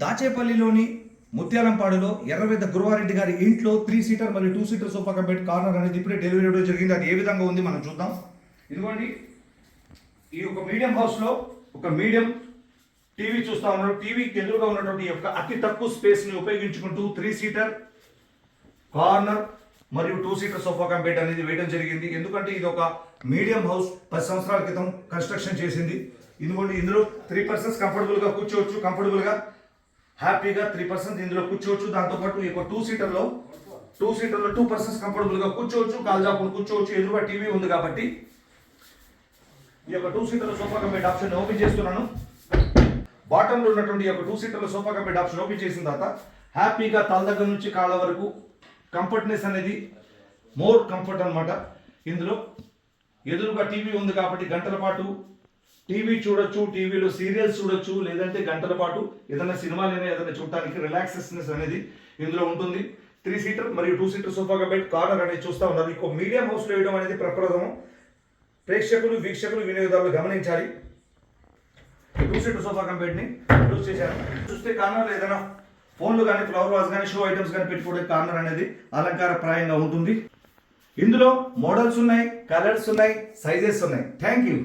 దాచేపల్లిలోని ముత్యాలంపాడులో ఎర్రవెద్ద గురువారెడ్డి గారి ఇంట్లో 3 సీటర్ మరియు 2 seater sofa cum bed corner అనేది ఇప్పుడే డెలివరీ ఇవ్వడం జరిగింది. అది ఏ విధంగా ఉంది మనం చూద్దాం. ఇదిగోండి, ఈ ఒక మీడియం హౌస్లో ఒక మీడియం టీవీ చూస్తా ఉన్నారు. టీవీకి ఎదురుగా ఉన్నటువంటి యొక్క అతి తక్కువ స్పేస్ని ఉపయోగించుకుంటూ 3 సీటర్ కార్నర్ మరియు 2 సీటర్ సోఫా కమ్ బెడ్ అనేది వేయడం జరిగింది. ఎందుకంటే ఇది ఒక మీడియం హౌస్ 10 సంవత్సరాల క్రితం కన్స్ట్రక్షన్ చేసింది. ఇదిగోండి, ఇందులో 3 పర్సన్స్ కంఫర్టబుల్గా కూర్చోవచ్చు. కంఫర్టబుల్గా హ్యాపీగా 3 పర్సన్స్ ఇందులో కూర్చోవచ్చు. దాంతోపాటు ఈ యొక్క 2 సీటర్లో 2 పర్సన్స్ కంఫర్టబుల్గా కూర్చోవచ్చు. కాల్ జాపులు కూర్చోవచ్చు. ఎదురుగా టీవీ ఉంది కాబట్టి ఈ యొక్క 2 సీటర్ల sofa cum bed option open చేస్తున్నాను. బాటంలో ఉన్నటువంటి ఈ యొక్క 2 సీటర్ల sofa cum bed option open చేసిన తర్వాత హ్యాపీగా తల దగ్గర నుంచి కాళ్ళ వరకు కంఫర్ట్నెస్ అనేది మోర్ కంఫర్ట్ అనమాట. ఇందులో ఎదురుగా టీవీ ఉంది కాబట్టి గంటల పాటు టీవీ చూడొచ్చు, టీవీలో సీరియల్స్ చూడొచ్చు, లేదంటే గంటల పాటు ఏదైనా సినిమాలైనా ఏదైనా చూడటానికి రిలాక్సెస్నెస్ అనేది ఇందులో ఉంటుంది. 3 సీటర్ మరియు 2 seater sofa cum bed corner అనేది చూస్తూ ఉన్నారు. ఇంకో మీడియం హౌస్లో వేయడం అనేది ప్రప్రథమం. ప్రేక్షకులు వీక్షకులు వినియోగదారులు గమనించాలి. 2 సీటర్ సోఫా కమ్ బెడ్ని యూజ్ చేశారు. చూస్తే కార్నర్లో ఏదైనా ఫోన్లు కానీ ఫ్లవర్ వాజ్ కానీ షో ఐటమ్స్ కానీ పెట్టుకోవడానికి కార్నర్ అనేది అలంకారప్రాయంగా ఉంటుంది. ఇందులో మోడల్స్ ఉన్నాయి, కలర్స్ ఉన్నాయి, సైజెస్ ఉన్నాయి. Thank you.